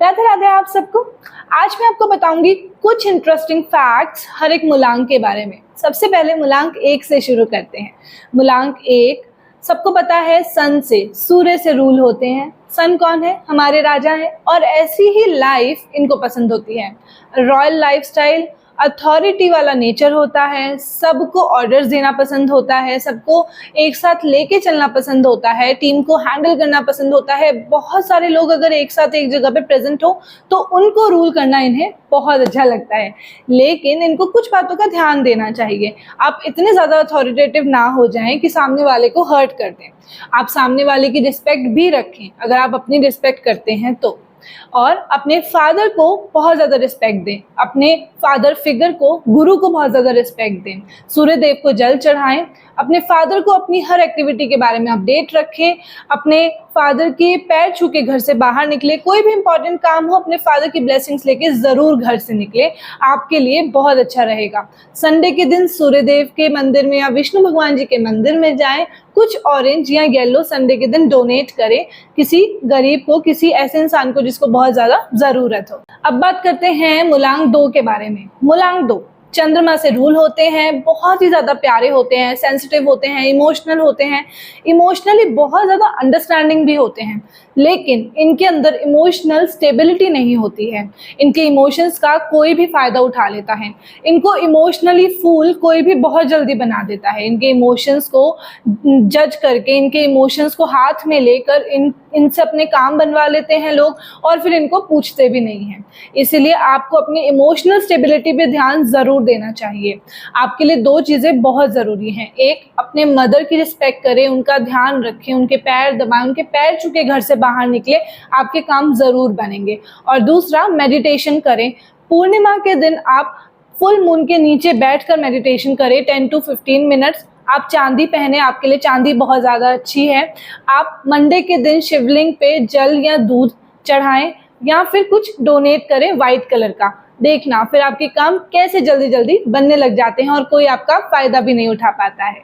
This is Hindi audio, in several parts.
राधे राधे आप सबको। आज मैं आपको बताऊंगी कुछ इंटरेस्टिंग फैक्ट्स हर एक मूलांक के बारे में। सबसे पहले मूलांक 1 से शुरू करते हैं। मूलांक 1 सबको पता है सन से, सूर्य से रूल होते हैं। सन कौन है? हमारे राजा हैं और ऐसी ही लाइफ इनको पसंद होती है। रॉयल लाइफस्टाइल, अथॉरिटी वाला नेचर होता है, सबको ऑर्डर्स देना पसंद होता है, सबको एक साथ लेके चलना पसंद होता है, टीम को हैंडल करना पसंद होता है। बहुत सारे लोग अगर एक साथ एक जगह पे प्रेजेंट हो तो उनको रूल करना इन्हें बहुत अच्छा लगता है। लेकिन इनको कुछ बातों का ध्यान देना चाहिए। आप इतने ज़्यादा अथॉरिटेटिव ना हो जाएं कि सामने वाले को हर्ट कर दें। आप सामने वाले की रिस्पेक्ट भी रखें अगर आप अपनी रिस्पेक्ट करते हैं तो। और अपने फादर को बहुत ज़्यादा रिस्पेक्ट दें, अपने फादर फिगर को, गुरु को बहुत ज़्यादा रिस्पेक्ट दें। सूर्य देव को जल चढ़ाएं, अपने फादर को अपनी हर एक्टिविटी के बारे में अपडेट रखें, अपने फादर के पैर छू के घर से बाहर निकले। कोई भी इंपॉर्टेंट काम हो अपने फादर की ब्लेसिंग्स लेके ज़रूर घर से निकले, आपके लिए बहुत अच्छा रहेगा। संडे के दिन सूर्य देव के मंदिर में या विष्णु भगवान जी के मंदिर में जाएं, कुछ ऑरेंज या येलो संडे के दिन डोनेट करें किसी गरीब को, किसी ऐसे इंसान को जिसको बहुत ज़्यादा ज़रूरत हो। अब बात करते हैं मूलांक 2 के बारे में। मूलांक 2 चंद्रमा से रूल होते हैं, बहुत ही ज़्यादा प्यारे होते हैं, सेंसिटिव होते हैं, इमोशनल होते हैं, इमोशनली बहुत ज़्यादा अंडरस्टैंडिंग भी होते हैं। लेकिन इनके अंदर इमोशनल स्टेबिलिटी नहीं होती है। इनके इमोशंस का कोई भी फ़ायदा उठा लेता है। इनको इमोशनली फूल कोई भी बहुत जल्दी बना देता है। इनके इमोशंस को जज करके, इनके इमोशंस को हाथ में लेकर इनसे अपने काम बनवा लेते हैं लोग और फिर इनको पूछते भी नहीं हैं। इसलिए आपको अपनी इमोशनल स्टेबिलिटी पे ध्यान ज़रूर देना चाहिए। आपके लिए 2 चीज़ें बहुत ज़रूरी हैं। एक, अपने मदर की रिस्पेक्ट करें, उनका ध्यान रखें, उनके पैर दबाएं, उनके पैर छू के घर से बाहर निकले, आपके काम ज़रूर बनेंगे। और दूसरा, मेडिटेशन करें। पूर्णिमा के दिन आप फुल मून के नीचे बैठकर मेडिटेशन करें 10 to 15 मिनट्स। आप चांदी पहने, आपके लिए चांदी बहुत ज़्यादा अच्छी है। आप मंडे के दिन शिवलिंग पे जल या दूध चढ़ाएं या फिर कुछ डोनेट करें वाइट कलर का। देखना फिर आपके काम कैसे जल्दी जल्दी बनने लग जाते हैं और कोई आपका फ़ायदा भी नहीं उठा पाता है।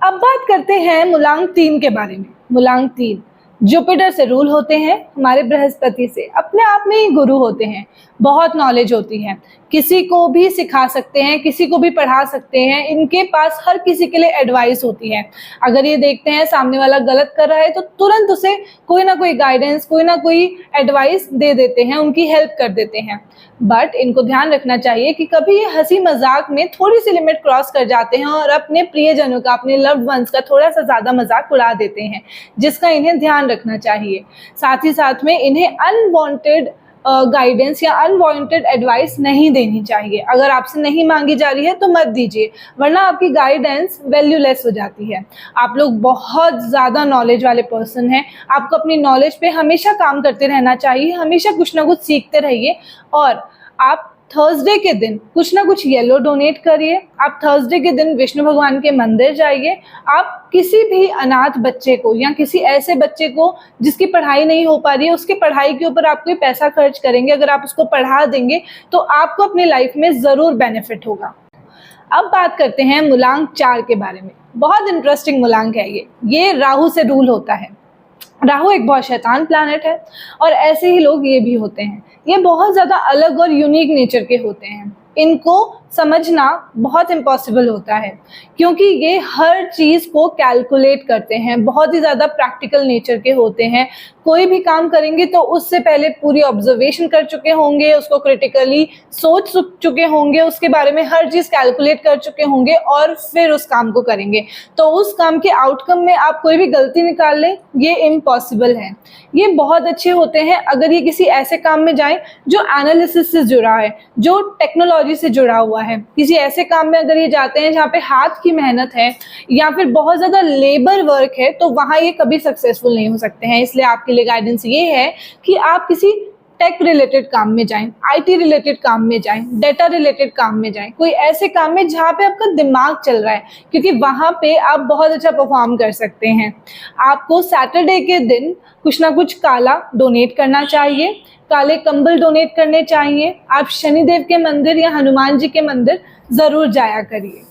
अब बात करते हैं मूलांक 3 के बारे में। मूलांक 3 जुपिटर से रूल होते हैं, हमारे बृहस्पति से। अपने आप में ही गुरु होते हैं, बहुत नॉलेज होती है, किसी को भी सिखा सकते हैं, किसी को भी पढ़ा सकते हैं। इनके पास हर किसी के लिए एडवाइस होती है। अगर ये देखते हैं सामने वाला गलत कर रहा है तो तुरंत उसे कोई ना कोई गाइडेंस, कोई ना कोई एडवाइस दे देते हैं, उनकी हेल्प कर देते हैं। बट इनको ध्यान रखना चाहिए कि कभी ये हंसी मजाक में थोड़ी सी लिमिट क्रॉस कर जाते हैं और अपने प्रियजनों का, अपने लव्ड वंस का थोड़ा सा ज़्यादा मजाक उड़ा देते हैं, जिसका इन्हें ध्यान रखना चाहिए। साथ ही साथ में इन्हें अनवांटेड गाइडेंस या अनवांटेड एडवाइस नहीं देनी चाहिए। अगर आपसे नहीं मांगी जा रही है तो मत दीजिए, वरना आपकी गाइडेंस वैल्यूलेस हो जाती है। आप लोग बहुत ज़्यादा नॉलेज वाले पर्सन हैं, आपको अपनी नॉलेज पे हमेशा काम करते रहना चाहिए, हमेशा कुछ ना कुछ सीखते रहिए। और आप थर्सडे के दिन कुछ ना कुछ येलो डोनेट करिए। आप थर्सडे के दिन विष्णु भगवान के मंदिर जाइए। आप किसी भी अनाथ बच्चे को या किसी ऐसे बच्चे को जिसकी पढ़ाई नहीं हो पा रही है, उसकी पढ़ाई के ऊपर आप कोई पैसा खर्च करेंगे, अगर आप उसको पढ़ा देंगे तो आपको अपनी लाइफ में ज़रूर बेनिफिट होगा। अब बात करते हैं मूलांक 4 के बारे में। बहुत इंटरेस्टिंग मूलांक है ये राहु से रूल होता है। राहु एक बहुत शैतान प्लैनेट है और ऐसे ही लोग ये भी होते हैं। ये बहुत ज़्यादा अलग और यूनिक नेचर के होते हैं। इनको समझना बहुत इम्पॉसिबल होता है क्योंकि ये हर चीज़ को कैलकुलेट करते हैं, बहुत ही ज़्यादा प्रैक्टिकल नेचर के होते हैं। कोई भी काम करेंगे तो उससे पहले पूरी ऑब्जर्वेशन कर चुके होंगे, उसको क्रिटिकली सोच चुके होंगे, उसके बारे में हर चीज़ कैलकुलेट कर चुके होंगे और फिर उस काम को करेंगे। तो उस काम के आउटकम में आप कोई भी गलती निकाल लें, ये इम्पॉसिबल है। ये बहुत अच्छे होते हैं अगर ये किसी ऐसे काम में जाएं जो एनालिसिस से जुड़ा है, जो टेक्नोलॉजी से जुड़ा हुआ है। किसी ऐसे काम में अगर ये जाते हैं जहाँ पे हाथ की मेहनत है या फिर बहुत ज़्यादा लेबर वर्क है, तो वहाँ ये कभी सक्सेसफुल नहीं हो सकते हैं। इसलिए आपके लिए गाइडेंस ये है कि आप किसी टेक रिलेटेड काम में जाएं, आईटी रिलेटेड काम में जाएं, डेटा रिलेटेड काम में जाएं, कोई ऐसे काम में जहाँ पे आपका दिमाग चल रहा है, क्योंकि वहाँ पे आप बहुत अच्छा परफॉर्म कर सकते हैं। आपको सैटरडे के दिन कुछ ना कुछ काला डोनेट करना चाहिए, काले कंबल डोनेट करने चाहिए। आप शनिदेव के मंदिर या हनुमान जी के मंदिर ज़रूर जाया करिए।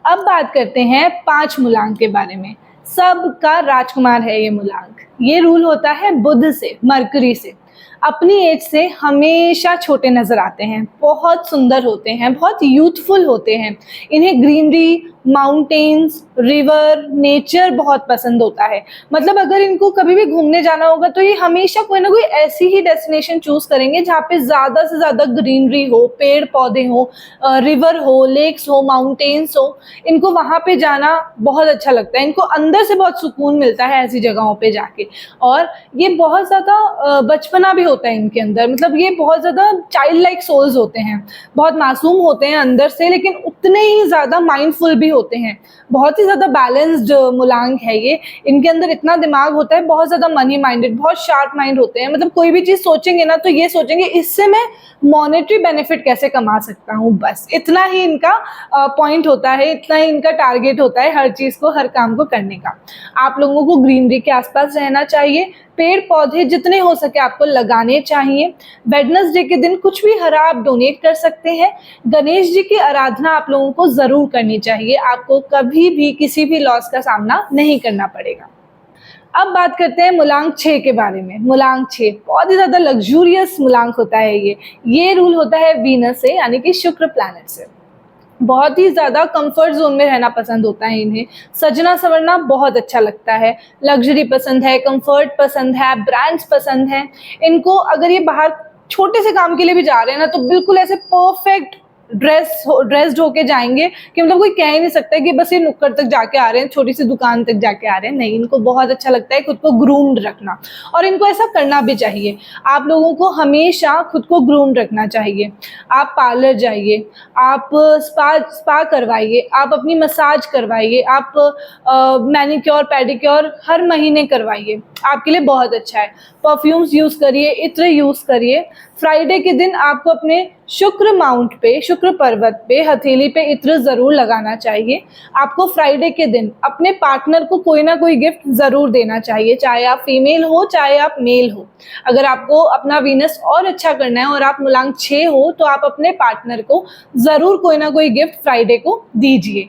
अब बात करते हैं 5 मूलांक के बारे में। सबका राजकुमार है ये मूलांक। ये रूल होता है बुध से, मरकरी से। अपनी एज से हमेशा छोटे नज़र आते हैं, बहुत सुंदर होते हैं, बहुत यूथफुल होते हैं। इन्हें ग्रीनरी, माउंटेन्स, रिवर, नेचर बहुत पसंद होता है। मतलब अगर इनको कभी भी घूमने जाना होगा तो ये हमेशा कोई ना कोई ऐसी ही डेस्टिनेशन चूज़ करेंगे जहाँ पे ज़्यादा से ज़्यादा ग्रीनरी हो, पेड़ पौधे हो, रिवर हो, लेक्स हो, माउंटेन्स हो। इनको वहाँ पे जाना बहुत अच्छा लगता है, इनको अंदर से बहुत सुकून मिलता है ऐसी जगहों पे जाके। और ये बहुत ज़्यादा बचपना भी होता है इनके अंदर, मतलब ये बहुत ज़्यादा चाइल्ड लाइक सोल्स होते हैं, बहुत मासूम होते हैं अंदर से, लेकिन उतने ही ज़्यादा माइंडफुल भी होते हैं। बहुत ही ज़्यादा बैलेंस्ड मुलांग है ये। इनके अंदर इतना दिमाग होता है, बहुत ज़्यादा मनी माइंडेड, बहुत शार्प माइंड होते हैं। मतलब कोई भी चीज़ सोचेंगे ना तो ये सोचेंगे इससे मैं मॉनेटरी बेनिफिट कैसे कमा सकता हूँ, बस इतना ही इनका पॉइंट होता है, इतना ही इनका टारगेट होता है हर चीज़ को, हर काम को करने का। आप लोगों को ग्रीनरी के आसपास रहना चाहिए, पेड़ पौधे जितने हो सके आपको लगाने चाहिए। वेडनेसडे के दिन कुछ भी हरा आप डोनेट कर सकते हैं। गणेश जी की आराधना आप लोगों को ज़रूर करनी चाहिए, आपको कभी भी किसी भी लॉस का सामना नहीं करना पड़ेगा। अब बात करते हैं मुलांक 6 के बारे में। मुलांक 6 बहुत ही ज़्यादा लग्जूरियस मुलांक होता है ये रूल होता है वीनस से, यानी कि शुक्र प्लैनेट से। बहुत ही ज़्यादा कंफर्ट जोन में रहना पसंद होता है इन्हें, सजना संवरना बहुत अच्छा लगता है, लग्जरी पसंद है, कंफर्ट पसंद है, ब्रांड्स पसंद है इनको। अगर ये बाहर छोटे से काम के लिए भी जा रहे हैं ना तो बिल्कुल ऐसे परफेक्ट ड्रेस्ड होके जाएंगे कि मतलब कोई कह ही नहीं सकता कि बस ये नुक्कड़ तक जाके आ रहे हैं, छोटी सी दुकान तक जाके आ रहे हैं। नहीं, इनको बहुत अच्छा लगता है खुद को ग्रूम्ड रखना, और इनको ऐसा करना भी चाहिए। आप लोगों को हमेशा खुद को ग्रूम रखना चाहिए। आप पार्लर जाइए, आप स्पा करवाइए, आप अपनी मसाज करवाइए, आप मैनिक्योर पेडिक्योर हर महीने करवाइए, आपके लिए बहुत अच्छा है। परफ्यूम्स यूज़ करिए, इत्र यूज़ करिए। फ्राइडे के दिन आपको अपने शुक्र माउंट पे, शुक्र पर्वत पे, हथेली पे इत्र ज़रूर लगाना चाहिए। आपको फ्राइडे के दिन अपने पार्टनर को कोई ना कोई गिफ्ट ज़रूर देना चाहिए, चाहे आप फीमेल हो चाहे आप मेल हो। अगर आपको अपना वीनस और अच्छा करना है और आप मुलांक 6 हो तो आप अपने पार्टनर को ज़रूर कोई ना कोई गिफ्ट फ्राइडे को दीजिए।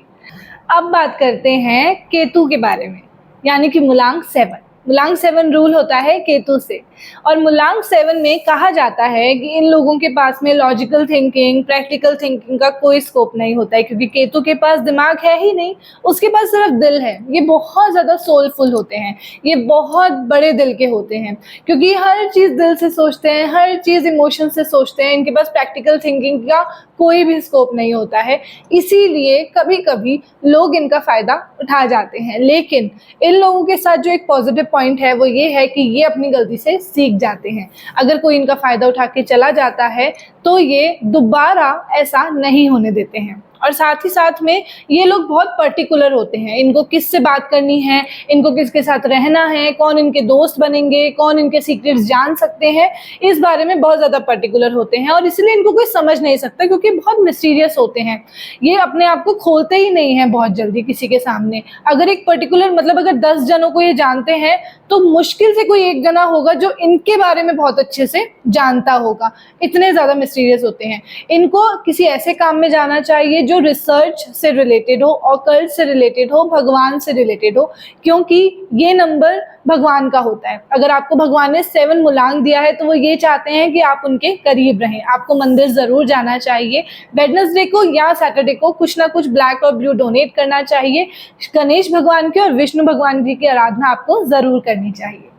अब बात करते हैं केतु के बारे में, यानी कि मुलांक 7। मुलांक 7 रूल होता है केतु से, और मुलांक 7 में कहा जाता है कि इन लोगों के पास में लॉजिकल थिंकिंग, प्रैक्टिकल थिंकिंग का कोई स्कोप नहीं होता है, क्योंकि केतु के पास दिमाग है ही नहीं, उसके पास सिर्फ दिल है। ये बहुत ज़्यादा सोलफुल होते हैं, ये बहुत बड़े दिल के होते हैं, क्योंकि हर चीज़ दिल से सोचते हैं, हर चीज़ इमोशन से सोचते हैं। इनके पास प्रैक्टिकल थिंकिंग का कोई भी स्कोप नहीं होता है, इसीलिए कभी कभी लोग इनका फ़ायदा उठा जाते हैं। लेकिन इन लोगों के साथ जो एक पॉजिटिव पॉइंट है वो ये है कि ये अपनी गलती से सीख जाते हैं। अगर कोई इनका फ़ायदा उठा के चला जाता है तो ये दोबारा ऐसा नहीं होने देते हैं। और साथ ही साथ में ये लोग बहुत पर्टिकुलर होते हैं, इनको किससे बात करनी है, इनको किसके साथ रहना है, कौन इनके दोस्त बनेंगे, कौन इनके सीक्रेट्स जान सकते हैं, इस बारे में बहुत ज़्यादा पर्टिकुलर होते हैं। और इसलिए इनको कोई समझ नहीं सकता, क्योंकि बहुत मिस्टीरियस होते हैं। ये अपने आप को खोलते ही नहीं हैं बहुत जल्दी किसी के सामने। अगर एक पर्टिकुलर, मतलब अगर 10 जनों को ये जानते हैं तो मुश्किल से कोई एक जना होगा जो इनके बारे में बहुत अच्छे से जानता होगा, इतने ज़्यादा मिस्टीरियस होते हैं। इनको किसी ऐसे काम में जाना चाहिए जो रिसर्च से रिलेटेड हो, ऑकल्ट से रिलेटेड हो, भगवान से रिलेटेड हो, क्योंकि ये नंबर भगवान का होता है। अगर आपको भगवान ने 7 मुलांक दिया है तो वो ये चाहते हैं कि आप उनके करीब रहें। आपको मंदिर ज़रूर जाना चाहिए, वेडनेसडे को या सैटरडे को कुछ ना कुछ ब्लैक और ब्लू डोनेट करना चाहिए। गणेश भगवान की और विष्णु भगवान जी की आराधना आपको ज़रूर करनी चाहिए।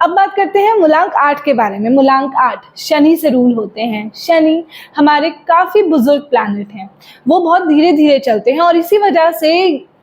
अब बात करते हैं मुलांक 8 के बारे में। मुलांक 8 शनि से रूल होते हैं। शनि हमारे काफ़ी बुजुर्ग प्लैनेट हैं, वो बहुत धीरे धीरे चलते हैं, और इसी वजह से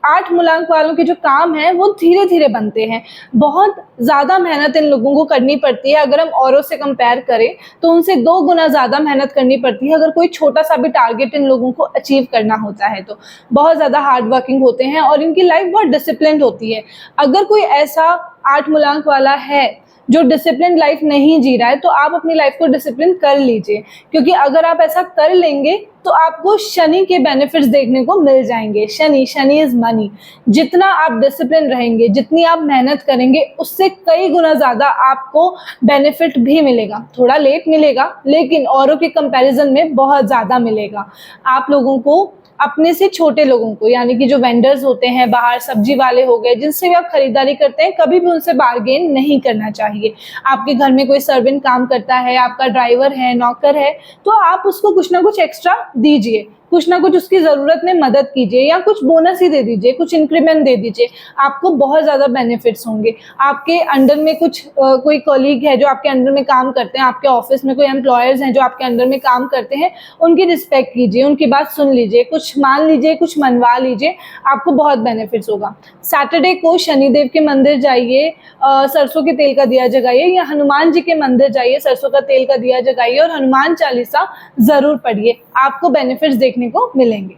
8 मुलांक वालों के जो काम हैं वो धीरे धीरे बनते हैं। बहुत ज़्यादा मेहनत इन लोगों को करनी पड़ती है। अगर हम औरों से कंपेयर करें तो उनसे 2 गुना ज़्यादा मेहनत करनी पड़ती है अगर कोई छोटा सा भी टारगेट इन लोगों को अचीव करना होता है तो। बहुत ज़्यादा हार्ड वर्किंग होते हैं और इनकी लाइफ बहुत डिसिप्लिन्ड होती है। अगर कोई ऐसा 8 मुलांक वाला है जो डिसिप्लिन लाइफ नहीं जी रहा है तो आप अपनी लाइफ को डिसिप्लिन कर लीजिए, क्योंकि अगर आप ऐसा कर लेंगे तो आपको शनि के बेनिफिट्स देखने को मिल जाएंगे। Shani is money. जितना आप डिसिप्लिन रहेंगे, जितनी आप मेहनत करेंगे, उससे कई गुना ज़्यादा आपको बेनिफिट भी मिलेगा। थोड़ा लेट मिलेगा लेकिन औरों के कंपैरिजन में बहुत ज़्यादा मिलेगा। आप लोगों को अपने से छोटे लोगों को, यानी कि जो वेंडर्स होते हैं बाहर, सब्जी वाले हो गए, जिनसे भी आप खरीदारी करते हैं, कभी भी उनसे बार्गेन नहीं करना चाहिए। आपके घर में कोई सर्वेंट काम करता है, आपका ड्राइवर है, नौकर है, तो आप उसको कुछ ना कुछ एक्स्ट्रा दीजिए, कुछ ना कुछ उसकी ज़रूरत में मदद कीजिए, या कुछ बोनस ही दे दीजिए, कुछ इंक्रीमेंट दे दीजिए। आपको बहुत ज़्यादा बेनिफिट्स होंगे। आपके अंडर में कुछ कोई कलीग है जो आपके अंडर में काम करते हैं, आपके ऑफिस में कोई एम्प्लॉयर्स हैं जो आपके अंडर में काम करते हैं, उनकी रिस्पेक्ट कीजिए, उनकी बात सुन लीजिए, कुछ मान लीजिए, कुछ मनवा लीजिए, आपको बहुत बेनिफिट्स होगा। सैटरडे को शनिदेव के मंदिर जाइए, सरसों के तेल का दिया जगाइए, या हनुमान जी के मंदिर जाइए, सरसों का तेल का दिया जगाइए और हनुमान चालीसा ज़रूर पढ़िए, आपको बेनिफिट्स देखने को मिलेंगे।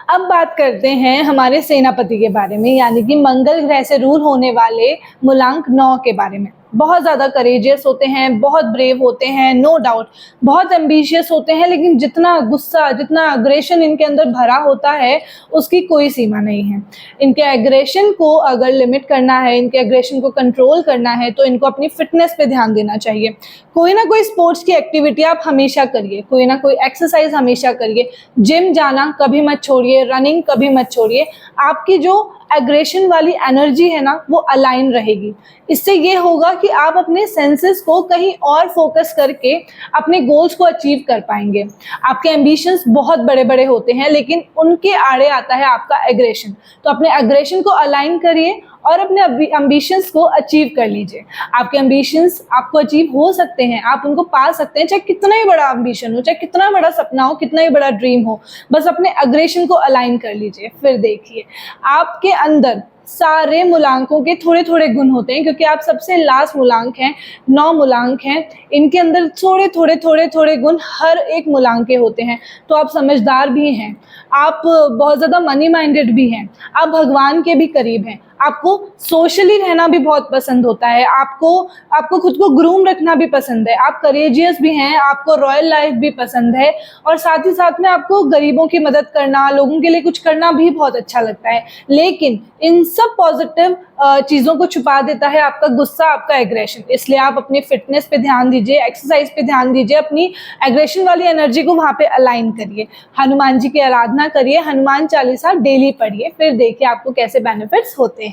अब बात करते हैं हमारे सेनापति के बारे में, यानी कि मंगल ग्रह से रूल होने वाले मूलांक 9 के बारे में। बहुत ज़्यादा करेजियस होते हैं, बहुत ब्रेव होते हैं, नो डाउट, बहुत एम्बिशियस होते हैं, लेकिन जितना गुस्सा, जितना अग्रेशन इनके अंदर भरा होता है, उसकी कोई सीमा नहीं है। इनके एग्रेशन को अगर लिमिट करना है, इनके एग्रेशन को कंट्रोल करना है, तो इनको अपनी फिटनेस पे ध्यान देना चाहिए। कोई ना कोई स्पोर्ट्स की एक्टिविटी आप हमेशा करिए, कोई ना कोई एक्सरसाइज हमेशा करिए। जिम जाना कभी मत छोड़िए, रनिंग कभी मत छोड़िए। आपकी जो एग्रेशन वाली एनर्जी है ना, वो अलाइन रहेगी। इससे ये होगा कि आप अपने सेंसेस को कहीं और फोकस करके अपने गोल्स को अचीव कर पाएंगे। आपके एम्बिशंस बहुत बड़े बड़े होते हैं, लेकिन उनके आड़े आता है आपका एग्रेशन। तो अपने एग्रेशन को अलाइन करिए और अपने एम्बिशंस को अचीव कर लीजिए। आपके एम्बिशंस आपको अचीव हो सकते हैं, आप उनको पा सकते हैं, चाहे कितना ही बड़ा एम्बिशन हो, चाहे कितना बड़ा सपना हो, कितना ही बड़ा ड्रीम हो। बस अपने एग्रेशन को अलाइन कर लीजिए, फिर देखिए आपके अंदर सारे मूलांकों के थोड़े थोड़े गुण होते हैं, क्योंकि आप सबसे लास्ट मूलांक हैं, 9 मूलांक हैं। इनके अंदर थोड़े थोड़े थोड़े थोड़े गुण हर एक मूलांक के होते हैं। तो आप समझदार भी हैं, आप बहुत ज़्यादा मनी माइंडेड भी हैं, आप भगवान के भी करीब हैं, आपको सोशली रहना भी बहुत पसंद होता है, आपको खुद को ग्रूम रखना भी पसंद है, आप करेजियस भी हैं, आपको रॉयल लाइफ भी पसंद है, और साथ ही साथ में आपको गरीबों की मदद करना, लोगों के लिए कुछ करना भी बहुत अच्छा लगता है। लेकिन इन सब पॉजिटिव चीज़ों को छुपा देता है आपका गुस्सा, आपका एग्रेशन। इसलिए आप अपनी फिटनेस पे ध्यान दीजिए, एक्सरसाइज पे ध्यान दीजिए, अपनी एग्रेशन वाली एनर्जी को वहाँ पे अलाइन करिए, हनुमान जी की आराधना करिए, हनुमान चालीसा डेली पढ़िए, फिर देखिए आपको कैसे बेनिफिट्स होते हैं।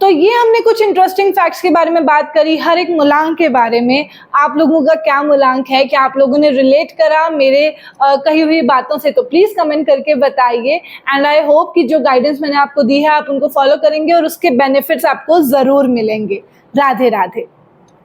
तो ये हमने कुछ इंटरेस्टिंग फैक्ट्स के बारे में बात करी, हर एक मूलांक के बारे में। आप लोगों का क्या मूलांक है, क्या आप लोगों ने रिलेट करा मेरे कही हुई बातों से, तो प्लीज़ कमेंट करके बताइए। एंड आई होप कि जो गाइडेंस मैंने आपको दी है आप उनको फॉलो करेंगे और उसके बेनिफिट्स आपको ज़रूर मिलेंगे। राधे राधे।